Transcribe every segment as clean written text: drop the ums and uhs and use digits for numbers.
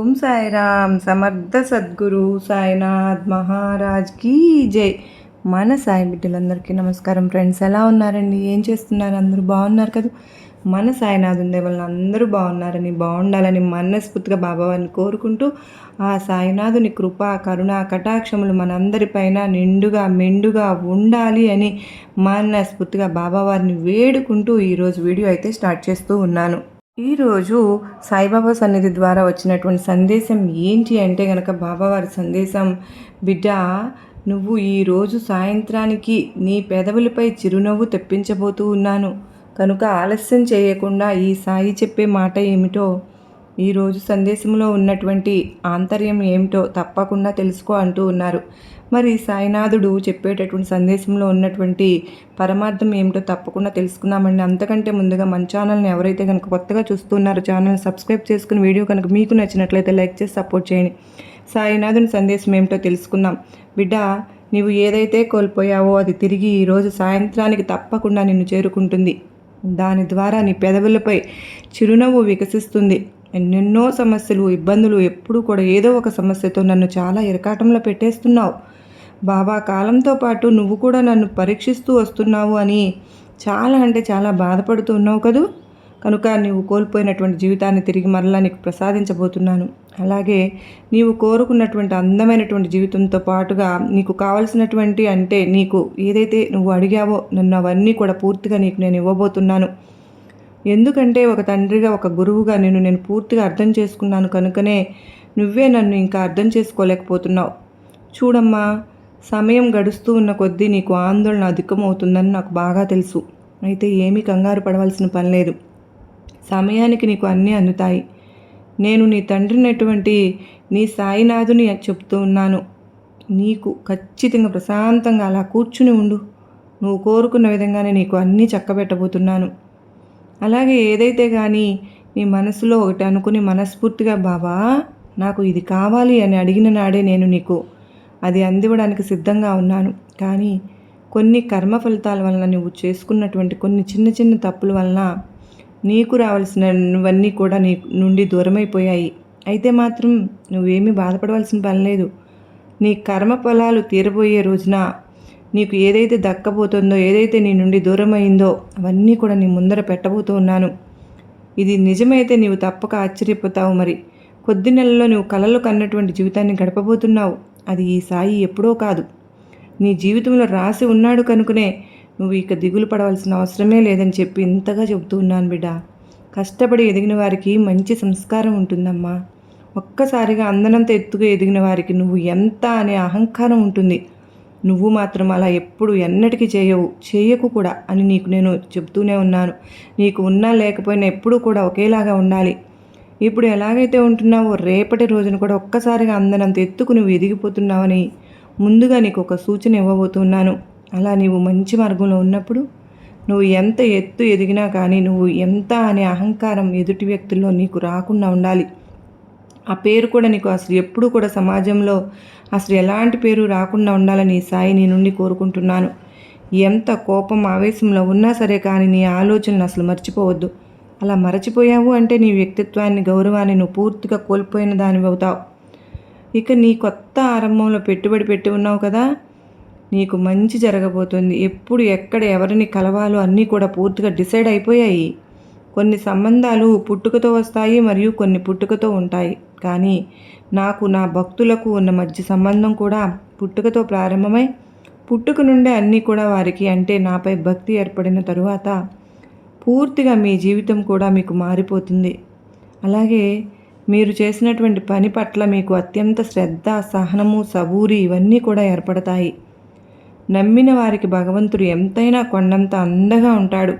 ఓం సాయిరామ్. సమర్థ సద్గురు సాయినాథ్ మహారాజ్ కీ జై. మన సాయి బిడ్డలందరికీ నమస్కారం. ఫ్రెండ్స్, ఎలా ఉన్నారండి? ఏం చేస్తున్నారు? అందరూ బాగున్నారు కదా? మన సాయినాథుని దేవల్ని అందరూ బాగున్నారని, బాగుండాలని మనస్ఫూర్తిగా బాబావారిని కోరుకుంటూ, ఆ సాయినాథుని కృప, కరుణ, కటాక్షములు మనందరిపైన నిండుగా మెండుగా ఉండాలి అని మనస్ఫూర్తిగా బాబావారిని వేడుకుంటూ ఈరోజు వీడియో అయితే స్టార్ట్ చేస్తూ ఉన్నాను. ఈరోజు సాయిబాబా సన్నిధి ద్వారా వచ్చినటువంటి సందేశం ఏంటి అంటే కనుక, బాబావారి సందేశం, బిడ్డ, నువ్వు ఈరోజు సాయంత్రానికి నీ పెదవులపై చిరునవ్వు తెప్పించబోతూ ఉన్నాను కనుక ఆలస్యం చేయకుండా ఈ సాయి చెప్పే మాట ఏమిటో, ఈరోజు సందేశంలో ఉన్నటువంటి ఆంతర్యం ఏమిటో తప్పకుండా తెలుసుకో అంటూ ఉన్నారు. మరి సాయినాథుడు చెప్పేటటువంటి సందేశంలో ఉన్నటువంటి పరమార్థం ఏమిటో తప్పకుండా తెలుసుకుందామండి. అంతకంటే ముందుగా మన ఛానల్ని ఎవరైతే కనుక కొత్తగా చూస్తున్నారో ఛానల్ని సబ్స్క్రైబ్ చేసుకుని, వీడియో కనుక మీకు నచ్చినట్లయితే లైక్ చేసి సపోర్ట్ చేయండి. సాయినాథుని సందేశం ఏమిటో తెలుసుకుందాం. బిడ్డ, నీవు ఏదైతే కోల్పోయావో అది తిరిగి ఈరోజు సాయంత్రానికి తప్పకుండా నిన్ను చేరుకుంటుంది. దాని ద్వారా నీ పెదవులపై చిరునవ్వు వికసిస్తుంది. ఎన్నెన్నో సమస్యలు, ఇబ్బందులు, ఎప్పుడూ కూడా ఏదో ఒక సమస్యతో నన్ను చాలా ఇరకాటంలో పెట్టేస్తున్నావు. బాబా కాలంతో పాటు నువ్వు కూడా నన్ను పరీక్షిస్తూ వస్తున్నావు అని చాలా అంటే చాలా బాధపడుతూ ఉన్నావు కదూ. కనుక నీవు కోల్పోయినటువంటి జీవితాన్ని తిరిగి మరలా నీకు ప్రసాదించబోతున్నాను. అలాగే నీవు కోరుకున్నటువంటి అందమైనటువంటి జీవితంతో పాటుగా నీకు కావలసినటువంటి, అంటే నీకు ఏదైతే నువ్వు అడిగావో నన్ను, అవన్నీ కూడా పూర్తిగా నీకు నేను ఇవ్వబోతున్నాను. ఎందుకంటే ఒక తండ్రిగా, ఒక గురువుగా నేను పూర్తిగా అర్థం చేసుకున్నాను కనుకనే నువ్వే నన్ను ఇంకా అర్థం చేసుకోలేకపోతున్నావు. చూడమ్మా, సమయం గడుస్తూ ఉన్న కొద్దీ నీకు ఆందోళన అధికమవుతుందని నాకు బాగా తెలుసు. అయితే ఏమీ కంగారు పడవలసిన పని లేదు. సమయానికి నీకు అన్నీ అందుతాయి. నేను నీ తండ్రినటువంటి నీ సాయినాథుని చెప్తూ ఉన్నాను. నీకు ఖచ్చితంగా ప్రశాంతంగా అలా కూర్చుని ఉండు. నువ్వు కోరుకున్న విధంగానే నీకు అన్నీ చక్కబెట్టబోతున్నాను. అలాగే ఏదైతే కానీ నీ మనసులో ఒకటి అనుకుని మనస్ఫూర్తిగా, బాబా నాకు ఇది కావాలి అని అడిగిన నాడే నేను నీకు అది అందివ్వడానికి సిద్ధంగా ఉన్నాను. కానీ కొన్ని కర్మ ఫలితాల వలన నువ్వు చేసుకున్నటువంటి కొన్ని చిన్న చిన్న తప్పుల వలన నీకు రావాల్సినవన్నీ కూడా నీ నుండి దూరమైపోయాయి. అయితే మాత్రం నువ్వేమీ బాధపడవలసిన పని లేదు. నీ కర్మ ఫలాలు తీరబోయే రోజున నీకు ఏదైతే దక్కబోతుందో, ఏదైతే నీ నుండి దూరమైందో అవన్నీ కూడా నీ ముందర పెట్టబోతూ ఉన్నాను. ఇది నిజమైతే నీవు తప్పక ఆశ్చర్యపోతావు. మరి కొద్ది నెలల్లో నువ్వు కలలు కన్నటువంటి జీవితాన్ని గడపబోతున్నావు. అది ఈ సాయి ఎప్పుడో కాదు, నీ జీవితంలో రాసి ఉన్నాడు కనుకనే నువ్వు ఇక దిగులు పడవలసిన అవసరమే లేదని చెప్పి ఇంతగా చెబుతూ ఉన్నాను. బిడ్డ, కష్టపడి ఎదిగిన వారికి మంచి సంస్కారం ఉంటుందమ్మా. ఒక్కసారిగా అందనంత ఎత్తుగా ఎదిగిన వారికి నువ్వు ఎంత అనే అహంకారం ఉంటుంది. నువ్వు మాత్రం అలా ఎప్పుడు ఎన్నటికీ చేయకు కూడా అని నీకు నేను చెబుతూనే ఉన్నాను. నీకు ఉన్నా లేకపోయినా ఎప్పుడూ కూడా ఒకేలాగా ఉండాలి. ఇప్పుడు ఎలాగైతే ఉంటున్నావో రేపటి రోజున కూడా ఒక్కసారిగా అందనంత ఎత్తుకు నువ్వు ఎదిగిపోతున్నావని ముందుగా నీకు ఒక సూచన ఇవ్వబోతున్నాను. అలా నీవు మంచి మార్గంలో ఉన్నప్పుడు నువ్వు ఎంత ఎత్తు ఎదిగినా కానీ నువ్వు ఎంత అనే అహంకారం ఎదుటి వ్యక్తుల్లో నీకు రాకుండా ఉండాలి. ఆ పేరు కూడా నీకు అసలు ఎప్పుడూ కూడా సమాజంలో అసలు ఎలాంటి పేరు రాకుండా ఉండాలని ఈ సాయి నీ నుండి కోరుకుంటున్నాను. ఎంత కోపం, ఆవేశంలో ఉన్నా సరే కానీ నీ ఆలోచనలు అసలు మర్చిపోవద్దు. అలా మరచిపోయావు అంటే నీ వ్యక్తిత్వాన్ని, గౌరవాన్ని నువ్వు పూర్తిగా కోల్పోయిన దానివి అవుతావు. ఇక నీ కొత్త ఆరంభంలో పెట్టుబడి పెట్టి ఉన్నావు కదా, నీకు మంచి జరగబోతుంది. ఎప్పుడు ఎక్కడ ఎవరిని కలవాలో అన్నీ కూడా పూర్తిగా డిసైడ్ అయిపోయాయి. కొన్ని సంబంధాలు పుట్టుకతో వస్తాయి, మరియు కొన్ని పుట్టుకతో ఉంటాయి. కానీ నాకు, నా భక్తులకు ఉన్న మధ్య సంబంధం కూడా పుట్టుకతో ప్రారంభమై పుట్టుక నుండే అన్నీ కూడా వారికి, అంటే నాపై భక్తి ఏర్పడిన తరువాత పూర్తిగా మీ జీవితం కూడా మీకు మారిపోతుంది. అలాగే మీరు చేసినటువంటి పని పట్ల మీకు అత్యంత శ్రద్ధ, సహనము, సబూరి ఇవన్నీ కూడా ఏర్పడతాయి. నమ్మిన వారికి భగవంతుడు ఎంతైనా కొండంత అండగా ఉంటాడు.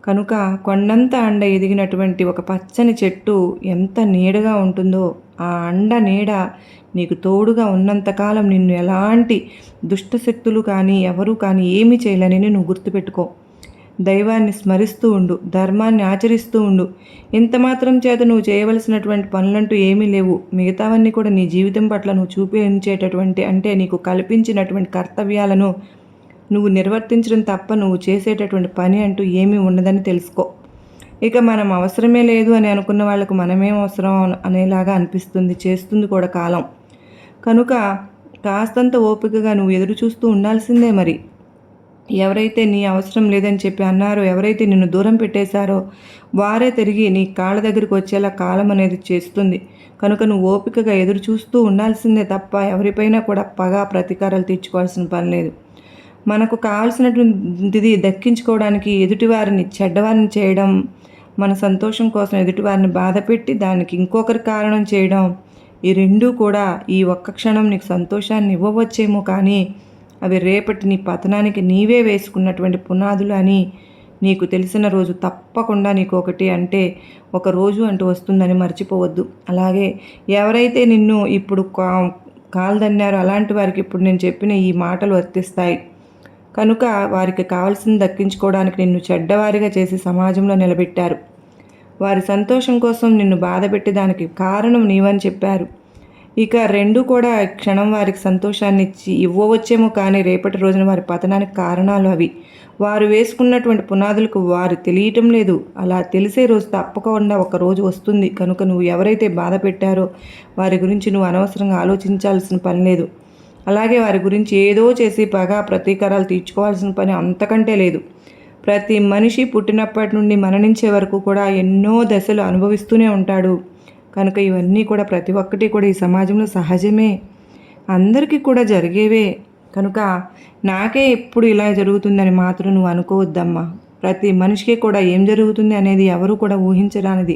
కనుక కొండంత అండ ఎదిగినటువంటి ఒక పచ్చని చెట్టు ఎంత నీడగా ఉంటుందో, ఆ అండ నీడ నీకు తోడుగా ఉన్నంతకాలం నిన్ను ఎలాంటి దుష్టశక్తులు కానీ ఎవరు కానీ ఏమీ చేయలేని నువ్వు గుర్తుపెట్టుకో. దైవాన్ని స్మరిస్తూ ఉండు, ధర్మాన్ని ఆచరిస్తూ ఉండు. ఇంత మాత్రం చేత నువ్వు చేయవలసినటువంటి పనులంటూ ఏమీ లేవు. మిగతావన్నీ కూడా నీ జీవితం పట్ల నువ్వు చూపించేటటువంటి, అంటే నీకు కల్పించినటువంటి కర్తవ్యాలను నువ్వు నిర్వర్తించడం తప్ప నువ్వు చేసేటటువంటి పని అంటూ ఏమీ ఉండదని తెలుసుకో. ఇక మనం అవసరమే లేదు అని అనుకున్న వాళ్ళకు మనమేం అవసరం అనేలాగా అనిపిస్తుంది, చేస్తుంది కూడా కాలం. కనుక కాస్తంత ఓపికగా నువ్వు ఎదురు చూస్తూ ఉండాల్సిందే మరి. ఎవరైతే నీ అవసరం లేదని చెప్పి అన్నారో, ఎవరైతే నిన్ను దూరం పెట్టేశారో వారే తిరిగి నీ కాళ్ళ దగ్గరికి వచ్చేలా కాలం అనేది చేస్తుంది. కనుక నువ్వు ఓపికగా ఎదురు చూస్తూ ఉండాల్సిందే తప్ప ఎవరిపైనా కూడా పగా ప్రతీకారాలు తీర్చుకోవాల్సిన పని లేదు. మనకు కావాల్సినటువంటిది దక్కించుకోవడానికి ఎదుటివారిని చెడ్డవారిని చేయడం, మన సంతోషం కోసం ఎదుటివారిని బాధపెట్టి దానికి ఇంకొకరి కారణం చేయడం, ఈ రెండూ కూడా ఈ ఒక్క క్షణం నీకు సంతోషాన్ని ఇవ్వవచ్చేమో కానీ అవి రేపటి నీ పతనానికి నీవే వేసుకున్నటువంటి పునాదులు అని నీకు తెలిసిన రోజు తప్పకుండా నీకు ఒకటి అంటే ఒక రోజు అంటూ వస్తుందని మర్చిపోవద్దు. అలాగే ఎవరైతే నిన్ను ఇప్పుడు కాల్దన్నారో అలాంటి వారికి ఇప్పుడు నేను చెప్పిన ఈ మాటలు వర్తిస్తాయి. కనుక వారికి కావాల్సింది దక్కించుకోవడానికి నిన్ను చెడ్డవారిగా చేసి సమాజంలో నిలబెట్టారు. వారి సంతోషం కోసం నిన్ను బాధపెట్టి దానికి కారణం నీవని చెప్పారు. ఇక రెండు కూడా క్షణం వారికి సంతోషాన్ని ఇచ్చి ఇవ్వవచ్చేమో కానీ రేపటి రోజున వారి పతనానికి కారణాలు అవి. వారు వేసుకున్నటువంటి పునాదులకు వారు తెలియటం లేదు. అలా తెలిసే రోజు తప్పకుండా ఒక రోజు వస్తుంది. కనుక నువ్వు ఎవరైతే బాధ పెట్టారో వారి గురించి నువ్వు అనవసరంగా ఆలోచించాల్సిన పని లేదు. అలాగే వారి గురించి ఏదో చేసి పగా ప్రతీకారాలు తీర్చుకోవాల్సిన పని అంతకంటే లేదు. ప్రతి మనిషి పుట్టినప్పటి నుండి మరణించే వరకు కూడా ఎన్నో దశలు అనుభవిస్తూనే ఉంటాడు. కనుక ఇవన్నీ కూడా ప్రతి ఒక్కటి కూడా ఈ సమాజంలో సహజమే, అందరికీ కూడా జరిగేవే. కనుక నాకే ఎప్పుడు ఇలా జరుగుతుందని మాత్రం నువ్వు అనుకోవద్దమ్మా. ప్రతి మనిషికి కూడా ఏం జరుగుతుంది అనేది ఎవరు కూడా ఊహించరానిది.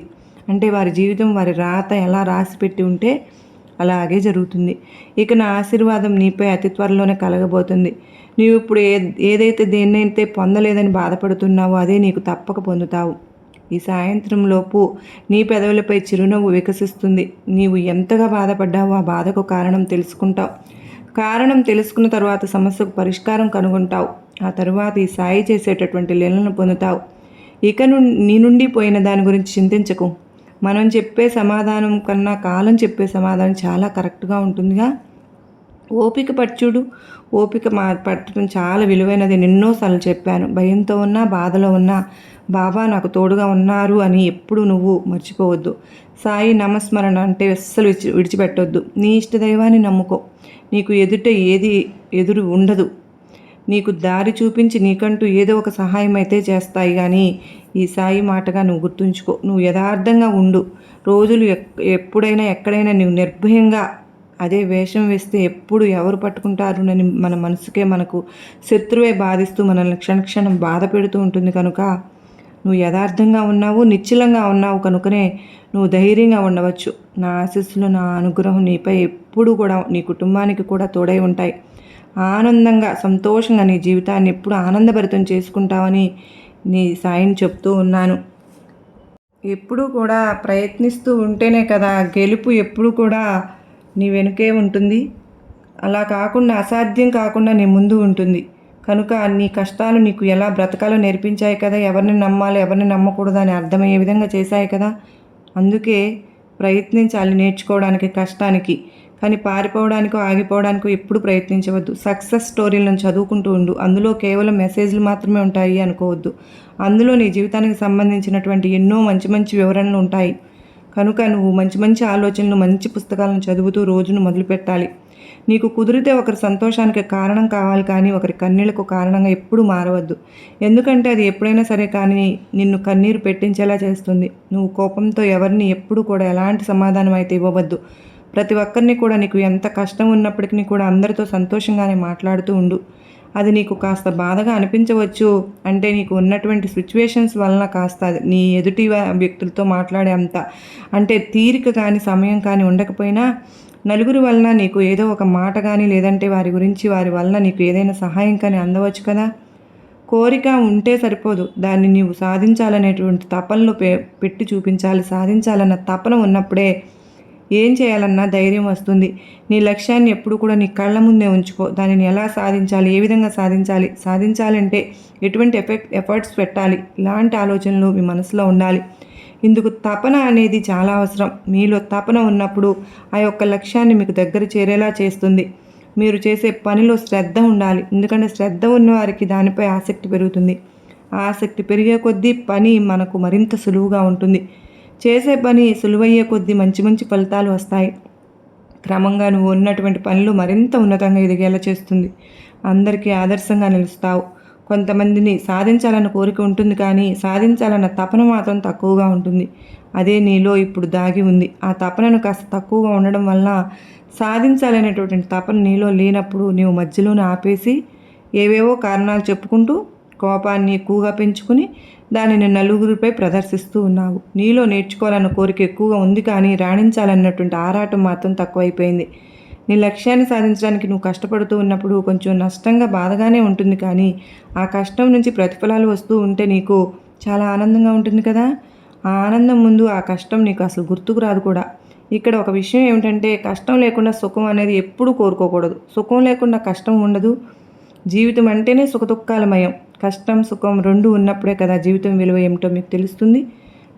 అంటే వారి జీవితం వారి రాత ఎలా రాసి పెట్టి ఉంటే అలాగే జరుగుతుంది. ఇక నా ఆశీర్వాదం నీపై అతి త్వరలోనే కలగబోతుంది. నీవు ఇప్పుడు ఏదైతే దేన్నైతే పొందలేదని బాధపడుతున్నావో అదే నీకు తప్పక పొందుతావు. ఈ సాయంత్రంలోపు నీ పెదవులపై చిరునవ్వు వికసిస్తుంది. నీవు ఎంతగా బాధపడ్డావో ఆ బాధకు కారణం తెలుసుకుంటావు. కారణం తెలుసుకున్న తర్వాత సమస్యకు పరిష్కారం కనుగొంటావు. ఆ తరువాత ఈ సాయి చేసేటటువంటి లీలను పొందుతావు. ఇక నీ నుండి పోయిన దాని గురించి చింతించకు. మనం చెప్పే సమాధానం కన్నా కాలం చెప్పే సమాధానం చాలా కరెక్ట్గా ఉంటుందిగా. ఓపిక పట్టుడు. ఓపిక పట్టడం చాలా విలువైనది. ఎన్నోసార్లు చెప్పాను. భయంతో ఉన్నా బాధలో ఉన్నా బాబా నాకు తోడుగా ఉన్నారు అని ఎప్పుడు నువ్వు మర్చిపోవద్దు. సాయి నామస్మరణ అంటే అస్సలు విడిచిపెట్టొద్దు. నీ ఇష్టదైవాన్ని నమ్ముకో. నీకు ఎదురు ఉండదు. నీకు దారి చూపించి నీకంటూ ఏదో ఒక సహాయం అయితే చేస్తాయి. కానీ ఈ సాయి మాటగా నువ్వు గుర్తుంచుకో. నువ్వు యథార్థంగా ఉండు. రోజులు ఎప్పుడైనా ఎక్కడైనా నువ్వు నిర్భయంగా అదే వేషం వేస్తే ఎప్పుడు ఎవరు పట్టుకుంటారునని మన మనసుకే మనకు శత్రువే బాధిస్తూ మనల్ని క్షణక్షణం బాధ పెడుతూ ఉంటుంది. కనుక నువ్వు యథార్థంగా ఉన్నావు, నిశ్చలంగా ఉన్నావు. కనుకనే నువ్వు ధైర్యంగా ఉండవచ్చు. నా ఆశీస్సులు, నా అనుగ్రహం నీపై ఎప్పుడు కూడా నీ కుటుంబానికి కూడా తోడై ఉంటాయి. ఆనందంగా సంతోషంగా నీ జీవితాన్ని ఎప్పుడు ఆనందభరితం చేసుకుంటావని నీ సాయిని చెప్తూ ఉన్నాను. ఎప్పుడూ కూడా ప్రయత్నిస్తూ ఉంటేనే కదా గెలుపు ఎప్పుడు కూడా నీ వెనుకే ఉంటుంది. అలా కాకుండా అసాధ్యం కాకుండా నీ ముందు ఉంటుంది. కనుక నీ కష్టాలు నీకు ఎలా బ్రతకాలో నేర్పించాయి కదా. ఎవరిని నమ్మాలో ఎవరిని నమ్మకూడదు అని అర్థమయ్యే విధంగా చేశాయి కదా. అందుకే ప్రయత్నించాలి నేర్చుకోవడానికి, కష్టానికి. కానీ పారిపోవడానికో ఆగిపోవడానికో ఎప్పుడు ప్రయత్నించవద్దు. సక్సెస్ స్టోరీలను చదువుకుంటూ ఉండు. అందులో కేవలం మెసేజ్లు మాత్రమే ఉంటాయి అనుకోవద్దు. అందులో నీ జీవితానికి సంబంధించినటువంటి ఎన్నో మంచి మంచి వివరణలు ఉంటాయి. కనుక నువ్వు మంచి మంచి ఆలోచనలు, మంచి పుస్తకాలను చదువుతూ రోజును మొదలుపెట్టాలి. నీకు కుదిరితే ఒకరి సంతోషానికి కారణం కావాలి కానీ ఒకరి కన్నీళ్లకు కారణంగా ఎప్పుడు మారవద్దు. ఎందుకంటే అది ఎప్పుడైనా సరే కానీ నిన్ను కన్నీరు పెట్టించేలా చేస్తుంది. నువ్వు కోపంతో ఎవరిని ఎప్పుడు కూడా ఎలాంటి సమాధానం అయితే ఇవ్వవద్దు. ప్రతి ఒక్కరిని కూడా నీకు ఎంత కష్టం ఉన్నప్పటికీ కూడా అందరితో సంతోషంగానే మాట్లాడుతూ ఉండు. అది నీకు కాస్త బాధగా అనిపించవచ్చు. అంటే నీకు ఉన్నటువంటి సిచ్యువేషన్స్ వలన కాస్త నీ ఎదుటి వ్యక్తులతో మాట్లాడే అంత అంటే తీరిక కానీ సమయం కానీ ఉండకపోయినా నలుగురి వలన నీకు ఏదో ఒక మాట కానీ లేదంటే వారి గురించి వారి వలన నీకు ఏదైనా సహాయం కానీ అందవచ్చు కదా. కోరిక ఉంటే సరిపోదు, దాన్ని నీవు సాధించాలనేటువంటి తపనలో పెట్టి చూపించాలి. సాధించాలన్న తపన ఉన్నప్పుడే ఏం చేయాలన్నా ధైర్యం వస్తుంది. నీ లక్ష్యాన్ని ఎప్పుడు కూడా నీ కళ్ళ ముందే ఉంచుకో. దానిని ఎలా సాధించాలి, ఏ విధంగా సాధించాలంటే ఎటువంటి ఎఫర్ట్స్ పెట్టాలి, ఇలాంటి ఆలోచనలు మీ మనసులో ఉండాలి. ఇందుకు తపన అనేది చాలా అవసరం. మీలో తపన ఉన్నప్పుడు ఆ యొక్క లక్ష్యాన్ని మీకు దగ్గర చేరేలా చేస్తుంది. మీరు చేసే పనిలో శ్రద్ధ ఉండాలి. ఎందుకంటే శ్రద్ధ ఉన్న వారికి దానిపై ఆసక్తి పెరుగుతుంది. ఆసక్తి పెరిగే కొద్దీ పని మనకు మరింత సులువుగా ఉంటుంది. చేసే పని సులువయ్యే కొద్దీ మంచి మంచి ఫలితాలు వస్తాయి. క్రమంగా నువ్వు ఉన్నటువంటి పనులు మరింత ఉన్నతంగా ఎదిగేలా చేస్తుంది. అందరికీ ఆదర్శంగా నిలుస్తావు. కొంతమందిని సాధించాలన్న కోరిక ఉంటుంది, కానీ సాధించాలన్న తపన మాత్రం తక్కువగా ఉంటుంది. అదే నీలో ఇప్పుడు దాగి ఉంది. ఆ తపనను కాస్త తక్కువగా ఉండడం వలన సాధించాలనేటువంటి తపన నీలో లేనప్పుడు నీవు మధ్యలోనే ఆపేసి ఏవేవో కారణాలు చెప్పుకుంటూ కోపాన్ని ఎక్కువగా పెంచుకుని దానిని నలుగురిపై ప్రదర్శిస్తూ ఉన్నావు. నీలో నేర్చుకోవాలన్న కోరిక ఎక్కువగా ఉంది, కానీ రాణించాలన్నటువంటి ఆరాటం మాత్రం తక్కువైపోయింది. నీ లక్ష్యాన్ని సాధించడానికి నువ్వు కష్టపడుతూ ఉన్నప్పుడు కొంచెం నష్టంగా బాధగానే ఉంటుంది, కానీ ఆ కష్టం నుంచి ప్రతిఫలాలు వస్తూ ఉంటే నీకు చాలా ఆనందంగా ఉంటుంది కదా. ఆ ఆనందం ముందు ఆ కష్టం నీకు అసలు గుర్తుకు రాదు కూడా. ఇక్కడ ఒక విషయం ఏమిటంటే, కష్టం లేకుండా సుఖం అనేది ఎప్పుడూ కోరుకోకూడదు. సుఖం లేకుండా కష్టం ఉండదు. జీవితం అంటేనే సుఖదుఖాలమయం. కష్టం సుఖం రెండు ఉన్నప్పుడే కదా జీవితం విలువ ఏమిటో మీకు తెలుస్తుంది.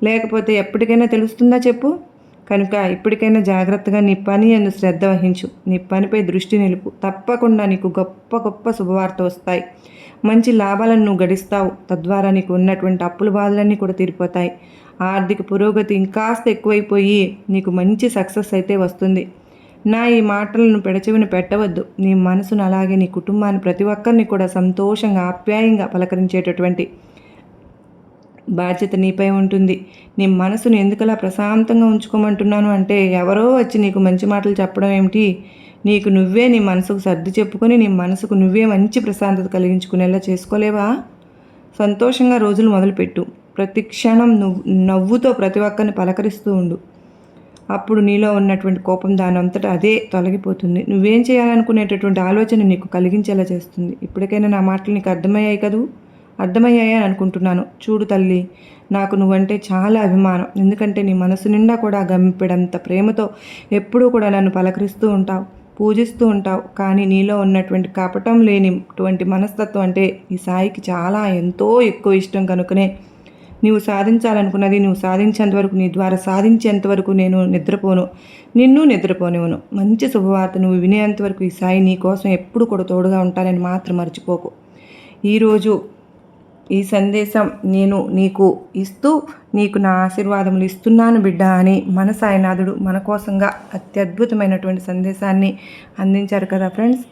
లేకపోతే ఎప్పటికైనా తెలుస్తుందా చెప్పు. కనుక ఇప్పటికైనా జాగ్రత్తగా నీ పని యందు శ్రద్ధ వహించు. నీ పనిపై దృష్టి నిలుపు. తప్పకుండా నీకు గొప్ప గొప్ప శుభవార్త వస్తాయి. మంచి లాభాలను నువ్వు గడిస్తావు. తద్వారా నీకు ఉన్నటువంటి అప్పుల బాధలన్నీ కూడా తీరిపోతాయి. ఆర్థిక పురోగతి ఇంకాస్త ఎక్కువైపోయి నీకు మంచి సక్సెస్ అయితే వస్తుంది. నా ఈ మాటలను పెడచెవిన పెట్టవద్దు. నీ మనసును అలాగే నీ కుటుంబాన్ని ప్రతి ఒక్కరిని కూడా సంతోషంగా ఆప్యాయంగా పలకరించేటటువంటి బాధ్యత నీపై ఉంటుంది. నీ మనసును ఎందుకలా ప్రశాంతంగా ఉంచుకోమంటున్నాను అంటే, ఎవరో వచ్చి నీకు మంచి మాటలు చెప్పడం ఏమిటి, నీకు నువ్వే నీ మనసుకు సర్ది చెప్పుకొని నీ మనసుకు నువ్వే మంచి ప్రశాంతత కలిగించుకునేలా చేసుకోలేవా? సంతోషంగా రోజులు మొదలుపెట్టు. ప్రతి క్షణం నవ్వుతో ప్రతి ఒక్కరిని పలకరిస్తూ ఉండు. అప్పుడు నీలో ఉన్నటువంటి కోపం దానంతటా అదే తొలగిపోతుంది. నువ్వేం చేయాలనుకునేటటువంటి ఆలోచన నీకు కలిగించేలా చేస్తుంది. ఇప్పటికైనా నా మాటలు నీకు అర్థమయ్యాయని అనుకుంటున్నాను. చూడు తల్లి, నాకు నువ్వంటే చాలా అభిమానం. ఎందుకంటే నీ మనసు నిండా కూడా గంపెడంత ప్రేమతో ఎప్పుడూ కూడా నన్ను పలకరిస్తూ ఉంటావు, పూజిస్తూ ఉంటావు. కానీ నీలో ఉన్నటువంటి కపటం లేనిటువంటి మనస్తత్వం అంటే ఈ సాయికి చాలా ఎంతో ఎక్కువ ఇష్టం. కనుకనే నీవు సాధించాలనుకున్నది నువ్వు సాధించేంతవరకు, నీ ద్వారా సాధించేంతవరకు నేను నిన్ను నిద్రపోనివ్వను. మంచి శుభవార్త నువ్వు వినేంతవరకు ఈ సాయి నీ కోసం ఎప్పుడు కూడా తోడుగా ఉంటానని మాత్రం మర్చిపోకు. ఈరోజు ఈ సందేశం నేను నీకు ఇస్తూ నీకు నా ఆశీర్వాదములు ఇస్తున్నాను బిడ్డ అని మన సాయినాథుడు మన కోసంగా అత్యద్భుతమైనటువంటి సందేశాన్ని అందించారు కదా ఫ్రెండ్స్.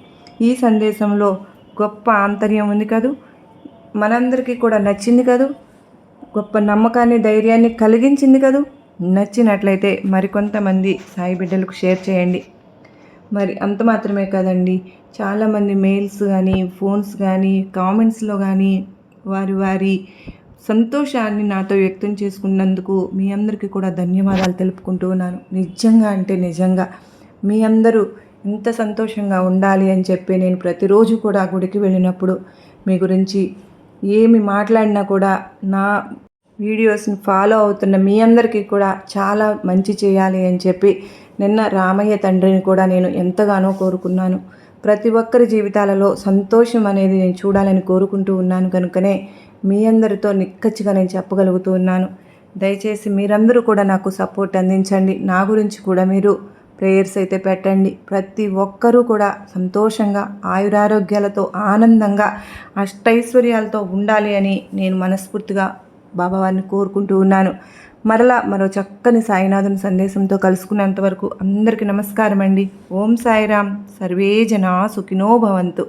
ఈ సందేశంలో గొప్ప ఆంతర్యం ఉంది కదూ. మనందరికీ కూడా నచ్చింది కదూ. గొప్ప నమ్మకాన్ని ధైర్యాన్ని కలిగించింది కదూ. నచ్చినట్లయితే మరికొంతమంది సాయి బిడ్డలకు షేర్ చేయండి. మరి అంత మాత్రమే కదండి, చాలామంది మెయిల్స్ కానీ ఫోన్స్ కానీ కామెంట్స్లో కానీ వారి సంతోషాన్ని నాతో వ్యక్తం చేసుకున్నందుకు మీ అందరికీ కూడా ధన్యవాదాలు తెలుపుకుంటూ ఉన్నాను. నిజంగా అంటే నిజంగా మీ అందరూ ఇంత సంతోషంగా ఉండాలి అని చెప్పి నేను ప్రతిరోజు కూడా గుడికి వెళ్ళినప్పుడు మీ గురించి ఏమి మాట్లాడినా కూడా నా వీడియోస్ని ఫాలో అవుతున్న మీ అందరికీ కూడా చాలా మంచి చేయాలి అని చెప్పి నిన్న రామయ్య తండ్రిని కూడా నేను ఎంతగానో కోరుకున్నాను. ప్రతి ఒక్కరి జీవితాలలో సంతోషం అనేది నేను చూడాలని కోరుకుంటూ ఉన్నాను. కనుకనే మీ అందరితో నిక్కచ్చిగా నేను చెప్పగలుగుతూ ఉన్నాను. దయచేసి మీరందరూ కూడా నాకు సపోర్ట్ అందించండి. నా గురించి కూడా మీరు ప్రేయర్స్ అయితే పెట్టండి. ప్రతి ఒక్కరూ కూడా సంతోషంగా ఆయురారోగ్యాలతో ఆనందంగా అష్టైశ్వర్యాలతో ఉండాలి అని నేను మనస్ఫూర్తిగా బాబావారిని కోరుకుంటూ ఉన్నాను. మరో చక్కని సాయినాథుని సందేశంతో కలుసుకున్నంత వరకు అందరికీ నమస్కారం అండి. ఓం సాయిరామ్. సర్వే జనా సుఖినో భవంతు.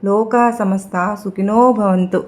లోకా సమస్త సుఖినో భవంతు.